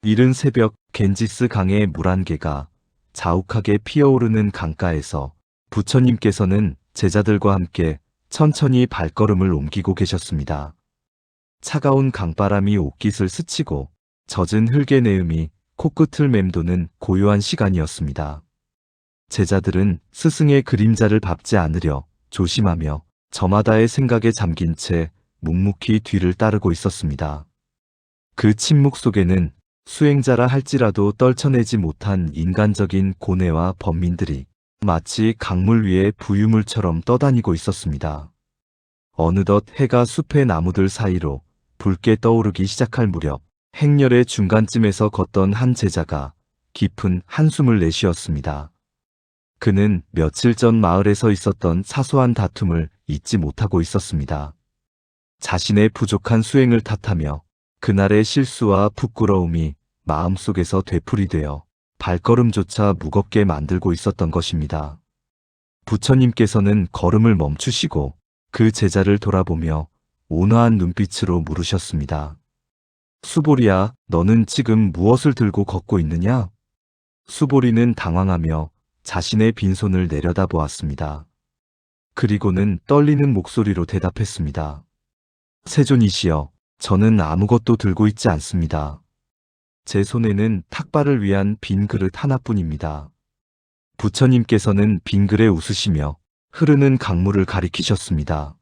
이른 새벽 겐지스 강의 물 한 개가 자욱하게 피어오르는 강가에서 부처님께서는 제자들과 함께 천천히 발걸음을 옮기고 계셨습니다. 차가운 강바람이 옷깃을 스치고 젖은 흙의 내음이 코끝을 맴도는 고요한 시간이었습니다. 제자들은 스승의 그림자를 밟지 않으려 조심하며 저마다의 생각에 잠긴 채 묵묵히 뒤를 따르고 있었습니다. 그 침묵 속에는 수행자라 할지라도 떨쳐내지 못한 인간적인 고뇌와 번민들이 마치 강물 위에 부유물처럼 떠다니고 있었습니다. 어느덧 해가 숲의 나무들 사이로 붉게 떠오르기 시작할 무렵 행렬의 중간쯤에서 걷던 한 제자가 깊은 한숨을 내쉬었습니다. 그는 며칠 전 마을에서 있었던 사소한 다툼을 잊지 못하고 있었습니다. 자신의 부족한 수행을 탓하며 그날의 실수와 부끄러움이 마음속에서 되풀이되어 발걸음조차 무겁게 만들고 있었던 것입니다. 부처님께서는 걸음을 멈추시고 그 제자를 돌아보며 온화한 눈빛으로 물으셨습니다. 수보리야, 너는 지금 무엇을 들고 걷고 있느냐? 수보리는 당황하며 자신의 빈손을 내려다보았습니다. 그리고는 떨리는 목소리로 대답했습니다. 세존이시여, 저는 아무것도 들고 있지 않습니다. 제 손에는 탁발을 위한 빈 그릇 하나뿐입니다. 부처님께서는 빙그레 웃으시며 흐르는 강물을 가리키셨습니다.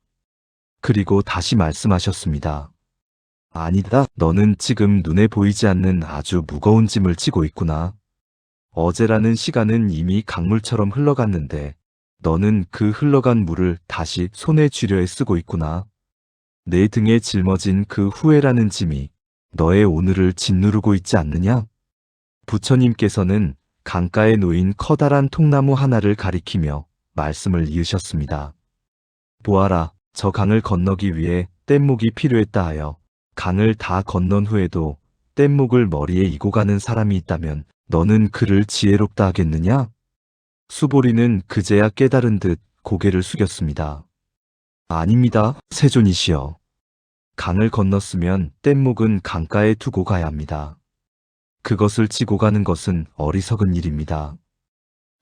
그리고 다시 말씀하셨습니다. 아니다, 너는 지금 눈에 보이지 않는 아주 무거운 짐을 지고 있구나. 어제라는 시간은 이미 강물처럼 흘러갔는데 너는 그 흘러간 물을 다시 손에 쥐려 쓰고 있구나. 내 등에 짊어진 그 후회라는 짐이 너의 오늘을 짓누르고 있지 않느냐? 부처님께서는 강가에 놓인 커다란 통나무 하나를 가리키며 말씀을 이으셨습니다. 보아라, 저 강을 건너기 위해 뗏목이 필요했다 하여 강을 다 건넌 후에도 뗏목을 머리에 이고 가는 사람이 있다면 너는 그를 지혜롭다 하겠느냐? 수보리는 그제야 깨달은 듯 고개를 숙였습니다. 아닙니다, 세존이시여. 강을 건넜으면 뗏목은 강가에 두고 가야 합니다. 그것을 지고 가는 것은 어리석은 일입니다.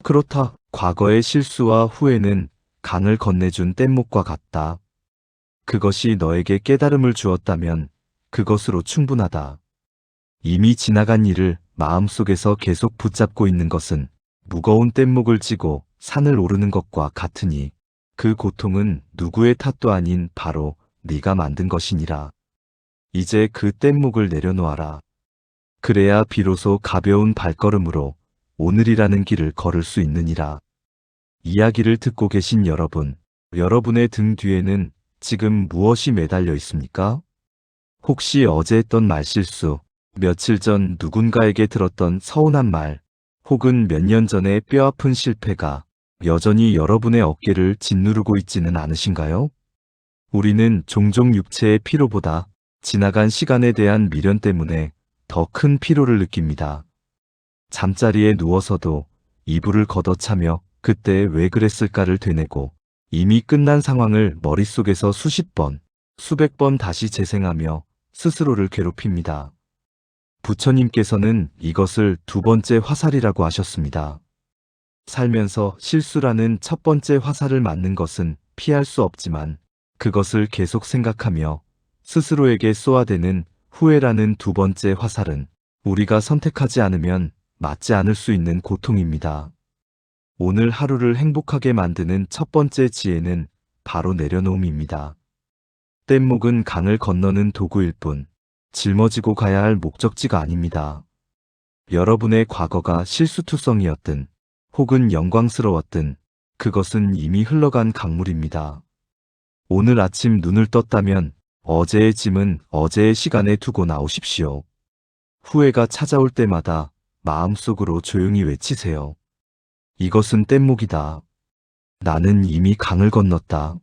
그렇다, 과거의 실수와 후회는 강을 건네준 뗏목과 같다. 그것이 너에게 깨달음을 주었다면 그것으로 충분하다. 이미 지나간 일을 마음속에서 계속 붙잡고 있는 것은 무거운 뗏목을 지고 산을 오르는 것과 같으니 그 고통은 누구의 탓도 아닌 바로 네가 만든 것이니라. 이제 그 뗏목을 내려놓아라. 그래야 비로소 가벼운 발걸음으로 오늘이라는 길을 걸을 수 있느니라. 이야기를 듣고 계신 여러분, 여러분의 등 뒤에는 지금 무엇이 매달려 있습니까? 혹시 어제 했던 말실수, 며칠 전 누군가에게 들었던 서운한 말, 혹은 몇 년 전의 뼈아픈 실패가 여전히 여러분의 어깨를 짓누르고 있지는 않으신가요? 우리는 종종 육체의 피로보다 지나간 시간에 대한 미련 때문에 더 큰 피로를 느낍니다. 잠자리에 누워서도 이불을 걷어차며 그때 왜 그랬을까를 되뇌고 이미 끝난 상황을 머릿속에서 수십 번, 수백 번 다시 재생하며 스스로를 괴롭힙니다. 부처님께서는 이것을 두 번째 화살이라고 하셨습니다. 살면서 실수라는 첫 번째 화살을 맞는 것은 피할 수 없지만 그것을 계속 생각하며 스스로에게 쏘아대는 후회라는 두 번째 화살은 우리가 선택하지 않으면 맞지 않을 수 있는 고통입니다. 오늘 하루를 행복하게 만드는 첫 번째 지혜는 바로 내려놓음입니다. 뗏목은 강을 건너는 도구일 뿐 짊어지고 가야 할 목적지가 아닙니다. 여러분의 과거가 실수투성이었든 혹은 영광스러웠든 그것은 이미 흘러간 강물입니다. 오늘 아침 눈을 떴다면 어제의 짐은 어제의 시간에 두고 나오십시오. 후회가 찾아올 때마다 마음속으로 조용히 외치세요. 이것은 뗏목이다. 나는 이미 강을 건넜다.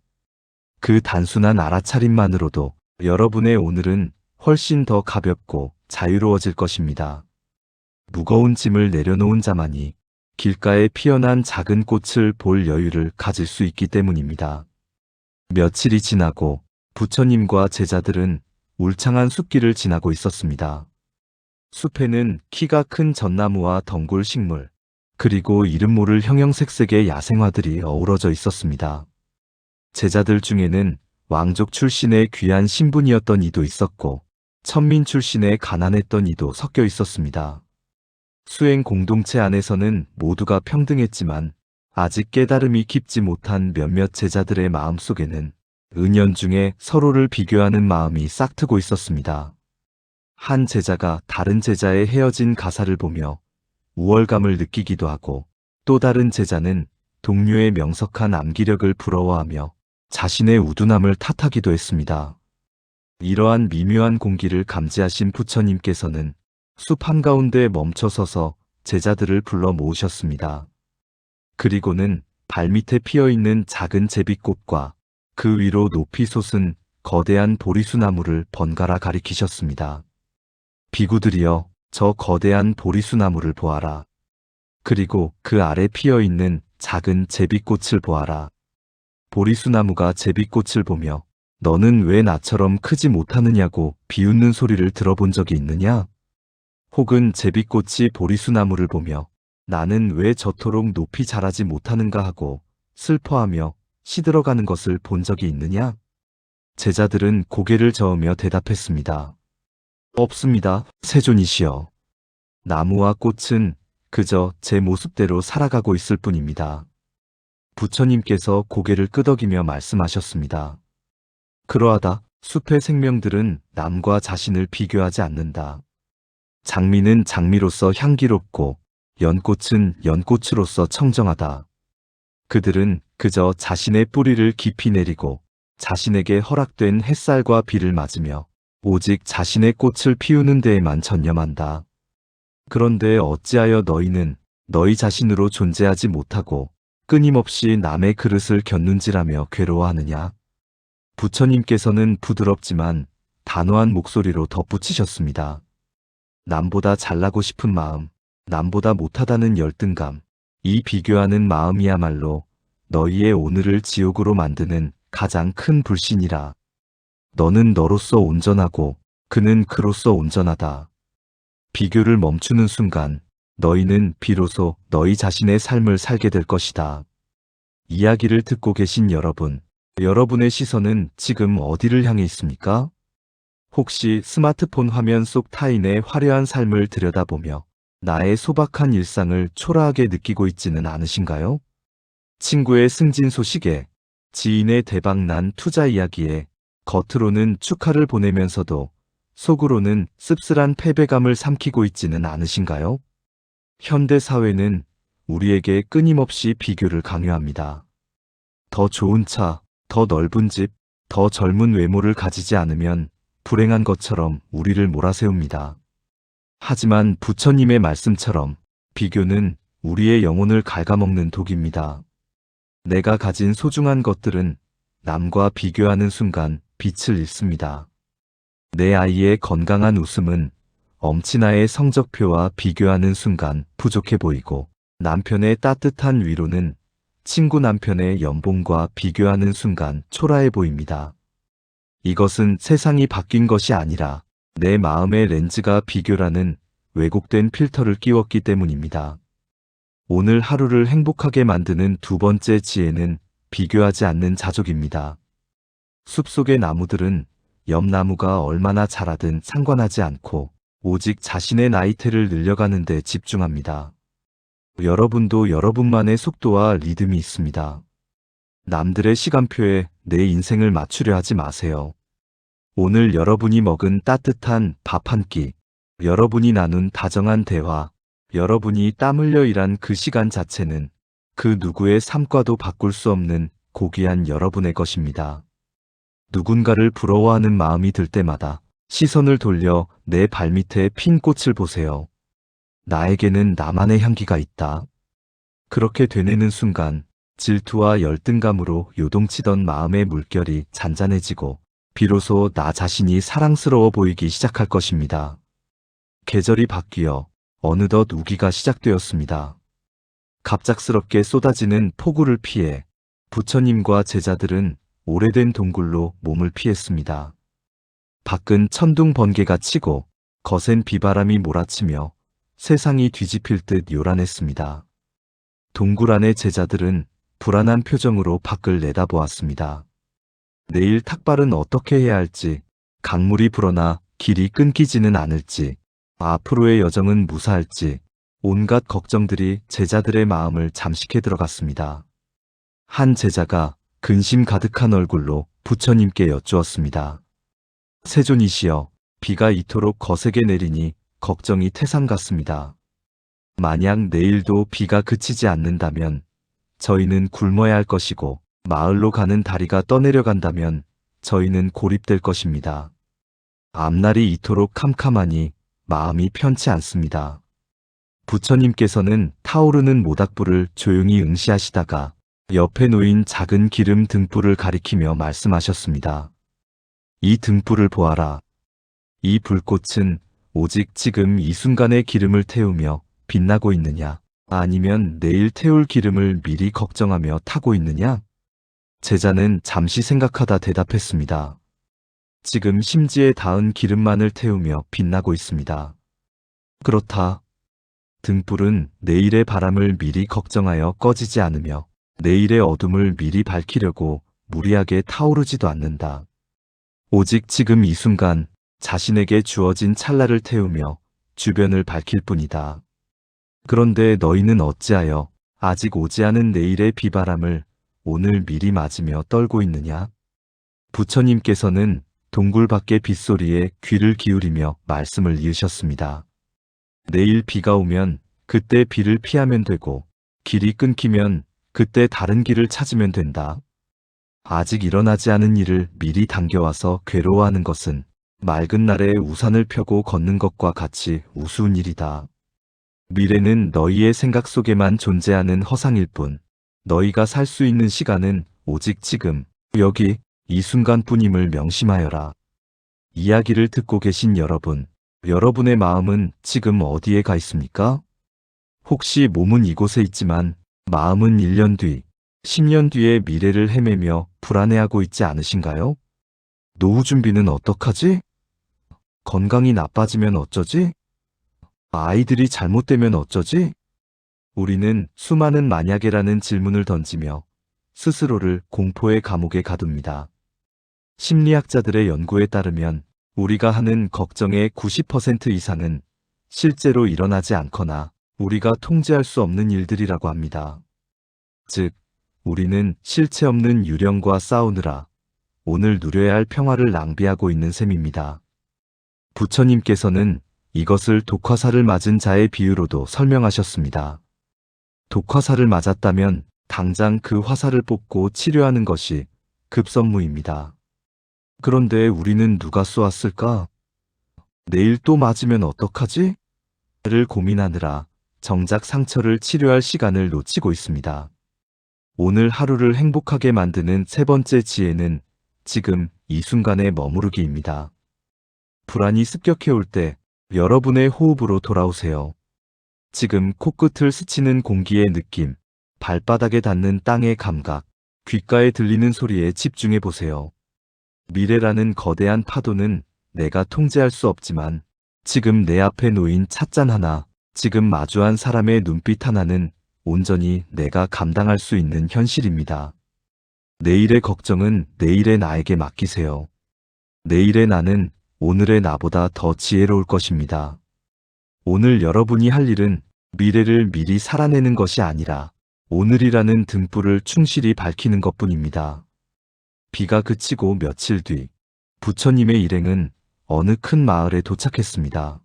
그 단순한 알아차림만으로도 여러분의 오늘은 훨씬 더 가볍고 자유로워질 것입니다. 무거운 짐을 내려놓은 자만이 길가에 피어난 작은 꽃을 볼 여유를 가질 수 있기 때문입니다. 며칠이 지나고 부처님과 제자들은 울창한 숲길을 지나고 있었습니다. 숲에는 키가 큰 전나무와 덩굴 식물, 그리고 이름 모를 형형색색의 야생화들이 어우러져 있었습니다. 제자들 중에는 왕족 출신의 귀한 신분이었던 이도 있었고, 천민 출신의 가난했던 이도 섞여 있었습니다. 수행 공동체 안에서는 모두가 평등했지만 아직 깨달음이 깊지 못한 몇몇 제자들의 마음속에는 은연중에 서로를 비교하는 마음이 싹트고 있었습니다. 한 제자가 다른 제자의 헤어진 가사를 보며 우월감을 느끼기도 하고, 또 다른 제자는 동료의 명석한 암기력을 부러워하며 자신의 우둔함을 탓하기도 했습니다. 이러한 미묘한 공기를 감지하신 부처님께서는 숲 한가운데 멈춰서서 제자들을 불러 모으셨습니다. 그리고는 발밑에 피어있는 작은 제비꽃과 그 위로 높이 솟은 거대한 보리수나무를 번갈아 가리키셨습니다. 비구들이여, 저 거대한 보리수나무를 보아라. 그리고 그 아래 피어있는 작은 제비꽃을 보아라. 보리수나무가 제비꽃을 보며 너는 왜 나처럼 크지 못하느냐고 비웃는 소리를 들어본 적이 있느냐? 혹은 제비꽃이 보리수나무를 보며 나는 왜 저토록 높이 자라지 못하는가 하고 슬퍼하며 시들어가는 것을 본 적이 있느냐? 제자들은 고개를 저으며 대답했습니다. 없습니다, 세존이시여. 나무와 꽃은 그저 제 모습대로 살아가고 있을 뿐입니다. 부처님께서 고개를 끄덕이며 말씀하셨습니다. 그러하다 숲의 생명들은 남과 자신을 비교하지 않는다. 장미는 장미로서 향기롭고 연꽃은 연꽃으로서 청정하다. 그들은 그저 자신의 뿌리를 깊이 내리고 자신에게 허락된 햇살과 비를 맞으며 오직 자신의 꽃을 피우는 데에만 전념한다. 그런데 어찌하여 너희는 너희 자신으로 존재하지 못하고 끊임없이 남의 그릇을 곁눈질하며 괴로워하느냐? 부처님께서는 부드럽지만 단호한 목소리로 덧붙이셨습니다. 남보다 잘나고 싶은 마음, 남보다 못하다는 열등감, 이 비교하는 마음이야말로 너희의 오늘을 지옥으로 만드는 가장 큰 불신이라. 너는 너로서 온전하고 그는 그로서 온전하다. 비교를 멈추는 순간 너희는 비로소 너희 자신의 삶을 살게 될 것이다. 이야기를 듣고 계신 여러분, 여러분의 시선은 지금 어디를 향해 있습니까? 혹시 스마트폰 화면 속 타인의 화려한 삶을 들여다보며 나의 소박한 일상을 초라하게 느끼고 있지는 않으신가요? 친구의 승진 소식에, 지인의 대박난 투자 이야기에 겉으로는 축하를 보내면서도 속으로는 씁쓸한 패배감을 삼키고 있지는 않으신가요? 현대 사회는 우리에게 끊임없이 비교를 강요합니다. 더 좋은 차, 더 넓은 집, 더 젊은 외모를 가지지 않으면 불행한 것처럼 우리를 몰아세웁니다. 하지만 부처님의 말씀처럼 비교는 우리의 영혼을 갉아먹는 독입니다. 내가 가진 소중한 것들은 남과 비교하는 순간 빛을 잃습니다. 내 아이의 건강한 웃음은 엄친아의 성적표와 비교하는 순간 부족해 보이고, 남편의 따뜻한 위로는 친구 남편의 연봉과 비교하는 순간 초라해 보입니다. 이것은 세상이 바뀐 것이 아니라 내 마음의 렌즈가 비교라는 왜곡된 필터를 끼웠기 때문입니다. 오늘 하루를 행복하게 만드는 두 번째 지혜는 비교하지 않는 자족입니다. 숲속의 나무들은 옆 나무가 얼마나 자라든 상관하지 않고 오직 자신의 나이테를 늘려가는 데 집중합니다. 여러분도 여러분만의 속도와 리듬이 있습니다. 남들의 시간표에 내 인생을 맞추려 하지 마세요. 오늘 여러분이 먹은 따뜻한 밥 한 끼, 여러분이 나눈 다정한 대화, 여러분이 땀 흘려 일한 그 시간 자체는 그 누구의 삶과도 바꿀 수 없는 고귀한 여러분의 것입니다. 누군가를 부러워하는 마음이 들 때마다 시선을 돌려 내 발밑에 핀 꽃을 보세요. 나에게는 나만의 향기가 있다. 그렇게 되뇌는 순간 질투와 열등감으로 요동치던 마음의 물결이 잔잔해지고 비로소 나 자신이 사랑스러워 보이기 시작할 것입니다. 계절이 바뀌어 어느덧 우기가 시작되었습니다. 갑작스럽게 쏟아지는 폭우를 피해 부처님과 제자들은 오래된 동굴로 몸을 피했습니다. 밖은 천둥 번개가 치고 거센 비바람이 몰아치며 세상이 뒤집힐 듯 요란했습니다. 동굴 안의 제자들은 불안한 표정으로 밖을 내다보았습니다. 내일 탁발은 어떻게 해야 할지, 강물이 불어나 길이 끊기지는 않을지, 앞으로의 여정은 무사할지, 온갖 걱정들이 제자들의 마음을 잠식해 들어갔습니다. 한 제자가 근심 가득한 얼굴로 부처님께 여쭈었습니다. 세존이시여, 비가 이토록 거세게 내리니 걱정이 태산 같습니다. 만약 내일도 비가 그치지 않는다면 저희는 굶어야 할 것이고, 마을로 가는 다리가 떠내려간다면 저희는 고립될 것입니다. 앞날이 이토록 캄캄하니 마음이 편치 않습니다. 부처님께서는 타오르는 모닥불을 조용히 응시하시다가 옆에 놓인 작은 기름 등불을 가리키며 말씀하셨습니다. 이 등불을 보아라. 이 불꽃은 오직 지금 이 순간의 기름을 태우며 빛나고 있느냐, 아니면 내일 태울 기름을 미리 걱정하며 타고 있느냐? 제자는 잠시 생각하다 대답했습니다. 지금 심지에 닿은 기름만을 태우며 빛나고 있습니다. 그렇다. 등불은 내일의 바람을 미리 걱정하여 꺼지지 않으며 내일의 어둠을 미리 밝히려고 무리하게 타오르지도 않는다. 오직 지금 이 순간 자신에게 주어진 찰나를 태우며 주변을 밝힐 뿐이다. 그런데 너희는 어찌하여 아직 오지 않은 내일의 비바람을 오늘 미리 맞으며 떨고 있느냐? 부처님께서는 동굴 밖의 빗소리에 귀를 기울이며 말씀을 이으셨습니다. 내일 비가 오면 그때 비를 피하면 되고, 길이 끊기면 그때 다른 길을 찾으면 된다. 아직 일어나지 않은 일을 미리 당겨와서 괴로워하는 것은 맑은 날에 우산을 펴고 걷는 것과 같이 우스운 일이다. 미래는 너희의 생각 속에만 존재하는 허상일 뿐, 너희가 살 수 있는 시간은 오직 지금, 여기, 이 순간뿐임을 명심하여라. 이야기를 듣고 계신 여러분, 여러분의 마음은 지금 어디에 가 있습니까? 혹시 몸은 이곳에 있지만 마음은 1년 뒤, 10년 뒤의 미래를 헤매며 불안해하고 있지 않으신가요? 노후 준비는 어떡하지? 건강이 나빠지면 어쩌지? 아이들이 잘못되면 어쩌지? 우리는 수많은 만약에라는 질문을 던지며 스스로를 공포의 감옥에 가둡니다. 심리학자들의 연구에 따르면 우리가 하는 걱정의 90% 이상은 실제로 일어나지 않거나 우리가 통제할 수 없는 일들이라고 합니다. 즉, 우리는 실체 없는 유령과 싸우느라 오늘 누려야 할 평화를 낭비하고 있는 셈입니다. 부처님께서는 이것을 독화살을 맞은 자의 비유로도 설명하셨습니다. 독화살을 맞았다면 당장 그 화살을 뽑고 치료하는 것이 급선무입니다. 그런데 우리는 누가 쏘았을까? 내일 또 맞으면 어떡하지? 를 고민하느라 정작 상처를 치료할 시간을 놓치고 있습니다. 오늘 하루를 행복하게 만드는 세 번째 지혜는 지금 이 순간에 머무르기입니다. 불안이 습격해올 때 여러분의 호흡으로 돌아오세요. 지금 코끝을 스치는 공기의 느낌, 발바닥에 닿는 땅의 감각, 귓가에 들리는 소리에 집중해 보세요. 미래라는 거대한 파도는 내가 통제할 수 없지만 지금 내 앞에 놓인 찻잔 하나, 지금 마주한 사람의 눈빛 하나는 온전히 내가 감당할 수 있는 현실입니다. 내일의 걱정은 내일의 나에게 맡기세요. 내일의 나는 오늘의 나보다 더 지혜로울 것입니다. 오늘 여러분이 할 일은 미래를 미리 살아내는 것이 아니라 오늘이라는 등불을 충실히 밝히는 것뿐입니다. 비가 그치고 며칠 뒤 부처님의 일행은 어느 큰 마을에 도착했습니다.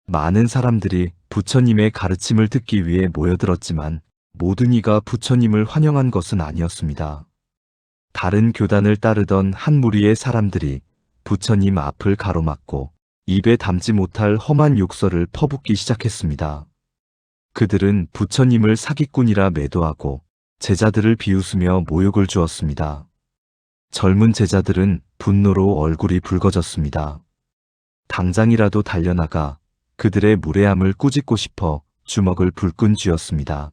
많은 사람들이 부처님의 가르침을 듣기 위해 모여들었지만 모든 이가 부처님을 환영한 것은 아니었습니다. 다른 교단을 따르던 한 무리의 사람들이 부처님 앞을 가로막고 입에 담지 못할 험한 욕설을 퍼붓기 시작했습니다. 그들은 부처님을 사기꾼이라 매도하고 제자들을 비웃으며 모욕을 주었습니다. 젊은 제자들은 분노로 얼굴이 붉어졌습니다. 당장이라도 달려나가 그들의 무례함을 꾸짖고 싶어 주먹을 불끈 쥐었습니다.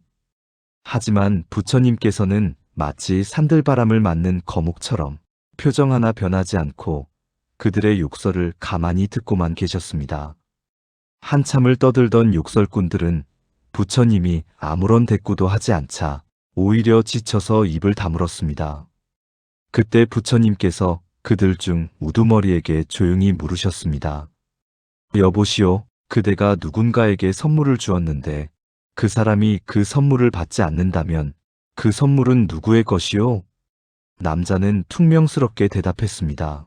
하지만 부처님께서는 마치 산들바람을 맞는 거목처럼 표정 하나 변하지 않고 그들의 욕설을 가만히 듣고만 계셨습니다. 한참을 떠들던 욕설꾼들은 부처님이 아무런 대꾸도 하지 않자 오히려 지쳐서 입을 다물었습니다. 그때 부처님께서 그들 중 우두머리에게 조용히 물으셨습니다. 여보시오, 그대가 누군가에게 선물을 주었는데 그 사람이 그 선물을 받지 않는다면 그 선물은 누구의 것이오? 남자는 퉁명스럽게 대답했습니다.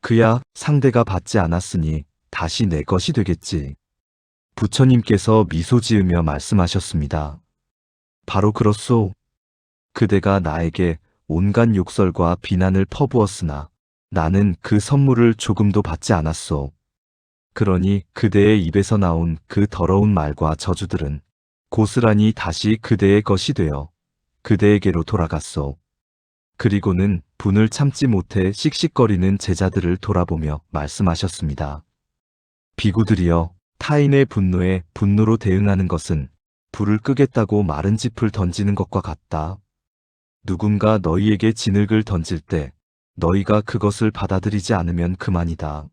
그야 상대가 받지 않았으니 다시 내 것이 되겠지. 부처님께서 미소 지으며 말씀하셨습니다. 바로 그렇소. 그대가 나에게 온갖 욕설과 비난을 퍼부었으나 나는 그 선물을 조금도 받지 않았소. 그러니 그대의 입에서 나온 그 더러운 말과 저주들은 고스란히 다시 그대의 것이 되어 그대에게로 돌아갔소. 그리고는 분을 참지 못해 씩씩거리는 제자들을 돌아보며 말씀하셨습니다. 비구들이여, 타인의 분노에 분노로 대응하는 것은 불을 끄겠다고 마른 짚을 던지는 것과 같다. 누군가 너희에게 진흙을 던질 때 너희가 그것을 받아들이지 않으면 그만이다.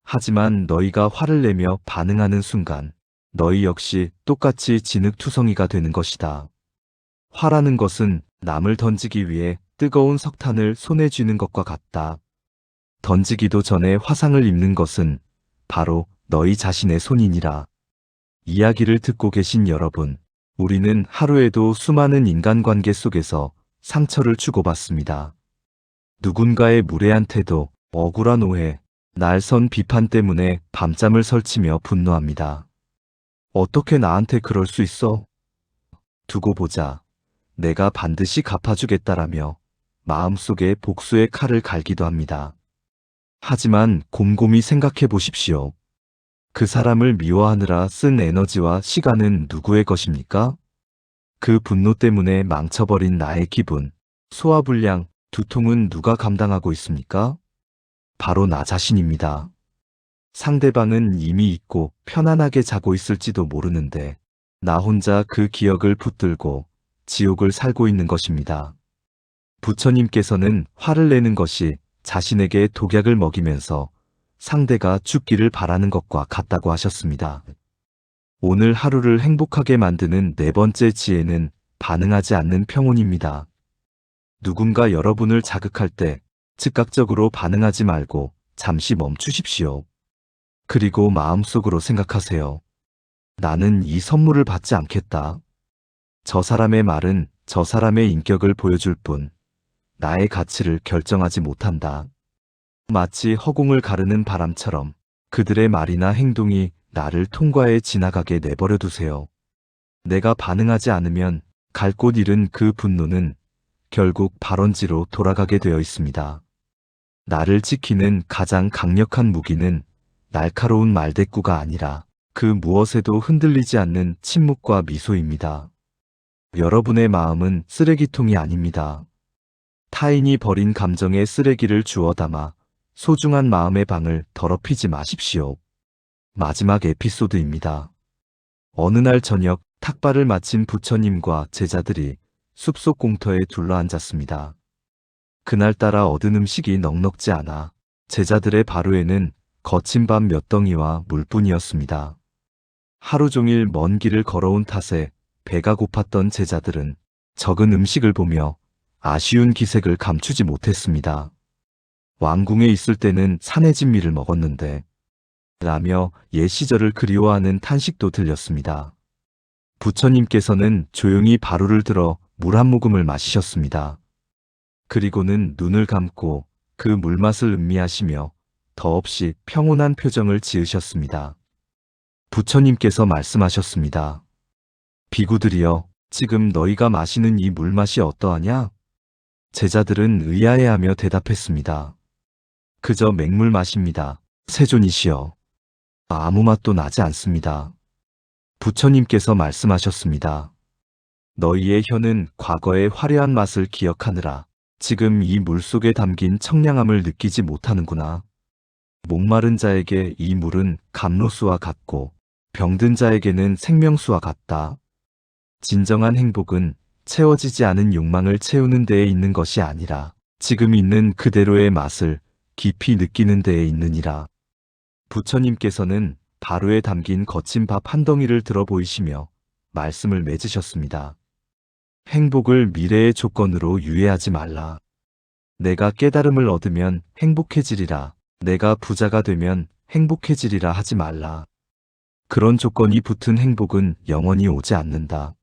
하지만 너희가 화를 내며 반응하는 순간 너희 역시 똑같이 진흙투성이가 되는 것이다. 화라는 것은 남을 던지기 위해 뜨거운 석탄을 손에 쥐는 것과 같다. 던지기도 전에 화상을 입는 것은 바로 너희 자신의 손이니라. 이야기를 듣고 계신 여러분, 우리는 하루에도 수많은 인간관계 속에서 상처를 주고받습니다. 누군가의 무례한 태도, 억울한 오해, 날선 비판 때문에 밤잠을 설치며 분노합니다. 어떻게 나한테 그럴 수 있어? 두고 보자. 내가 반드시 갚아주겠다라며 마음속에 복수의 칼을 갈기도 합니다. 하지만 곰곰이 생각해 보십시오. 그 사람을 미워하느라 쓴 에너지와 시간은 누구의 것입니까? 그 분노 때문에 망쳐버린 나의 기분, 소화불량, 두통은 누가 감당하고 있습니까? 바로 나 자신입니다. 상대방은 이미 잊고 편안하게 자고 있을지도 모르는데 나 혼자 그 기억을 붙들고 지옥을 살고 있는 것입니다. 부처님께서는 화를 내는 것이 자신에게 독약을 먹이면서 상대가 죽기를 바라는 것과 같다고 하셨습니다. 오늘 하루를 행복하게 만드는 네 번째 지혜는 반응하지 않는 평온입니다. 누군가 여러분을 자극할 때 즉각적으로 반응하지 말고 잠시 멈추십시오. 그리고 마음속으로 생각하세요. 나는 이 선물을 받지 않겠다. 저 사람의 말은 저 사람의 인격을 보여줄 뿐 나의 가치를 결정하지 못한다. 마치 허공을 가르는 바람처럼 그들의 말이나 행동이 나를 통과해 지나가게 내버려 두세요. 내가 반응하지 않으면 갈 곳 잃은 그 분노는 결국 발원지로 돌아가게 되어 있습니다. 나를 지키는 가장 강력한 무기는 날카로운 말대꾸가 아니라 그 무엇에도 흔들리지 않는 침묵과 미소입니다. 여러분의 마음은 쓰레기통이 아닙니다. 타인이 버린 감정에 쓰레기를 주워 담아 소중한 마음의 방을 더럽히지 마십시오. 마지막 에피소드입니다. 어느 날 저녁 탁발을 마친 부처님과 제자들이 숲속 공터에 둘러앉았습니다. 그날따라 얻은 음식이 넉넉지 않아 제자들의 바로에는 거친 밥 몇 덩이와 물뿐이었습니다. 하루 종일 먼 길을 걸어온 탓에 배가 고팠던 제자들은 적은 음식을 보며 아쉬운 기색을 감추지 못했습니다. 왕궁에 있을 때는 산의 진미를 먹었는데 라며 옛 시절을 그리워하는 탄식도 들렸습니다. 부처님께서는 조용히 바루를 들어 물 한 모금을 마시셨습니다. 그리고는 눈을 감고 그 물맛을 음미하시며 더없이 평온한 표정을 지으셨습니다. 부처님께서 말씀하셨습니다. 비구들이여, 지금 너희가 마시는 이 물맛이 어떠하냐? 제자들은 의아해하며 대답했습니다. 그저 맹물 맛입니다. 세존이시여. 아무 맛도 나지 않습니다. 부처님께서 말씀하셨습니다. 너희의 혀는 과거의 화려한 맛을 기억하느라 지금 이 물속에 담긴 청량함을 느끼지 못하는구나. 목마른 자에게 이 물은 감로수와 같고 병든 자에게는 생명수와 같다. 진정한 행복은 채워지지 않은 욕망을 채우는 데에 있는 것이 아니라 지금 있는 그대로의 맛을 깊이 느끼는 데에 있느니라. 부처님께서는 바로에 담긴 거친 밥 한 덩이를 들어 보이시며 말씀을 맺으셨습니다. 행복을 미래의 조건으로 유예하지 말라. 내가 깨달음을 얻으면 행복해지리라. 내가 부자가 되면 행복해지리라 하지 말라. 그런 조건이 붙은 행복은 영원히 오지 않는다.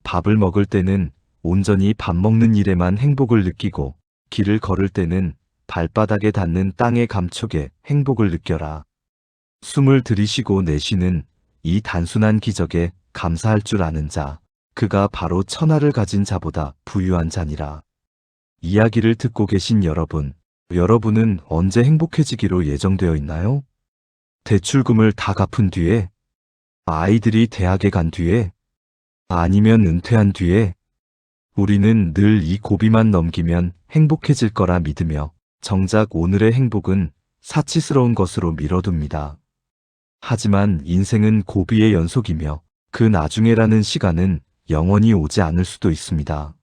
밥을 먹을 때는 온전히 밥 먹는 일에만 행복을 느끼고, 길을 걸을 때는 발바닥에 닿는 땅의 감촉에 행복을 느껴라. 숨을 들이쉬고 내쉬는 이 단순한 기적에 감사할 줄 아는 자, 그가 바로 천하를 가진 자보다 부유한 자니라. 이야기를 듣고 계신 여러분, 여러분은 언제 행복해지기로 예정되어 있나요? 대출금을 다 갚은 뒤에? 아이들이 대학에 간 뒤에? 아니면 은퇴한 뒤에? 우리는 늘 이 고비만 넘기면 행복해질 거라 믿으며 정작 오늘의 행복은 사치스러운 것으로 미뤄둡니다. 하지만 인생은 고비의 연속이며 그 나중에라는 시간은 영원히 오지 않을 수도 있습니다.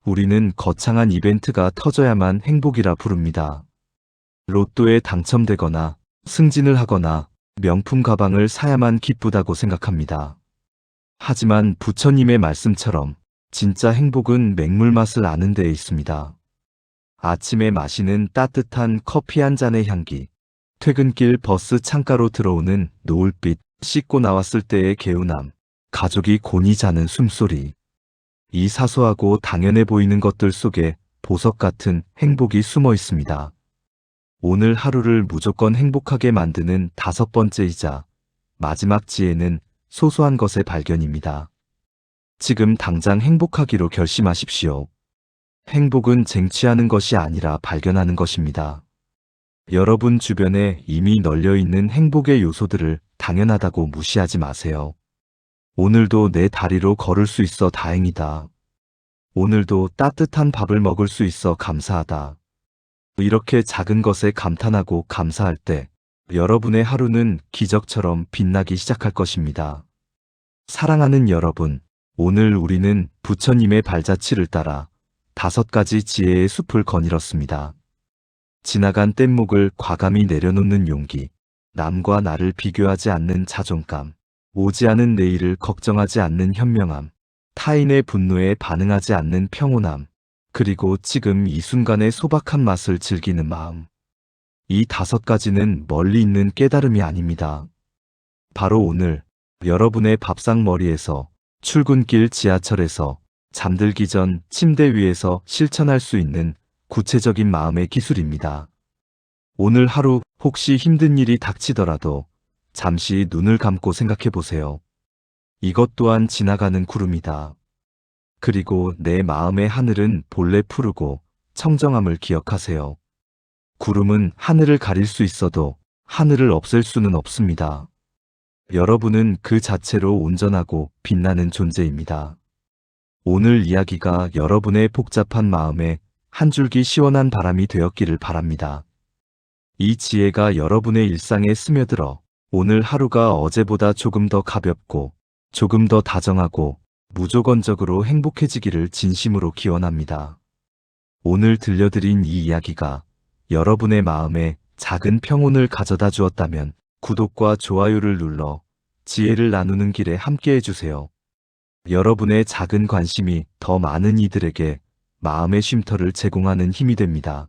우리는 거창한 이벤트가 터져야만 행복이라 부릅니다. 로또에 당첨되거나 승진을 하거나 명품 가방을 사야만 기쁘다고 생각합니다. 하지만 부처님의 말씀처럼 진짜 행복은 맹물 맛을 아는 데에 있습니다. 아침에 마시는 따뜻한 커피 한 잔의 향기, 퇴근길 버스 창가로 들어오는 노을빛, 씻고 나왔을 때의 개운함, 가족이 곤히 자는 숨소리. 이 사소하고 당연해 보이는 것들 속에 보석 같은 행복이 숨어 있습니다. 오늘 하루를 무조건 행복하게 만드는 5번째이자 마지막 지혜는 소소한 것의 발견입니다. 지금 당장 행복하기로 결심하십시오. 행복은 쟁취하는 것이 아니라 발견하는 것입니다. 여러분 주변에 이미 널려있는 행복의 요소들을 당연하다고 무시하지 마세요. 오늘도 내 다리로 걸을 수 있어 다행이다. 오늘도 따뜻한 밥을 먹을 수 있어 감사하다. 이렇게 작은 것에 감탄하고 감사할 때 여러분의 하루는 기적처럼 빛나기 시작할 것입니다. 사랑하는 여러분, 오늘 우리는 부처님의 발자취를 따라 5가지 지혜의 숲을 거닐었습니다. 지나간 뗏목을 과감히 내려놓는 용기, 남과 나를 비교하지 않는 자존감, 오지 않은 내일을 걱정하지 않는 현명함, 타인의 분노에 반응하지 않는 평온함, 그리고 지금 이 순간의 소박한 맛을 즐기는 마음. 이 5가지는 멀리 있는 깨달음이 아닙니다. 바로 오늘 여러분의 밥상머리에서, 출근길 지하철에서, 잠들기 전 침대 위에서 실천할 수 있는 구체적인 마음의 기술입니다. 오늘 하루 혹시 힘든 일이 닥치더라도 잠시 눈을 감고 생각해 보세요. 이것 또한 지나가는 구름이다. 그리고 내 마음의 하늘은 본래 푸르고 청정함을 기억하세요. 구름은 하늘을 가릴 수 있어도 하늘을 없앨 수는 없습니다. 여러분은 그 자체로 온전하고 빛나는 존재입니다. 오늘 이야기가 여러분의 복잡한 마음에 한 줄기 시원한 바람이 되었기를 바랍니다. 이 지혜가 여러분의 일상에 스며들어 오늘 하루가 어제보다 조금 더 가볍고 조금 더 다정하고 무조건적으로 행복해지기를 진심으로 기원합니다. 오늘 들려드린 이 이야기가 여러분의 마음에 작은 평온을 가져다 주었다면 구독과 좋아요를 눌러 지혜를 나누는 길에 함께 해주세요. 여러분의 작은 관심이 더 많은 이들에게 마음의 쉼터를 제공하는 힘이 됩니다.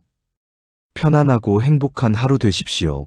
편안하고 행복한 하루 되십시오.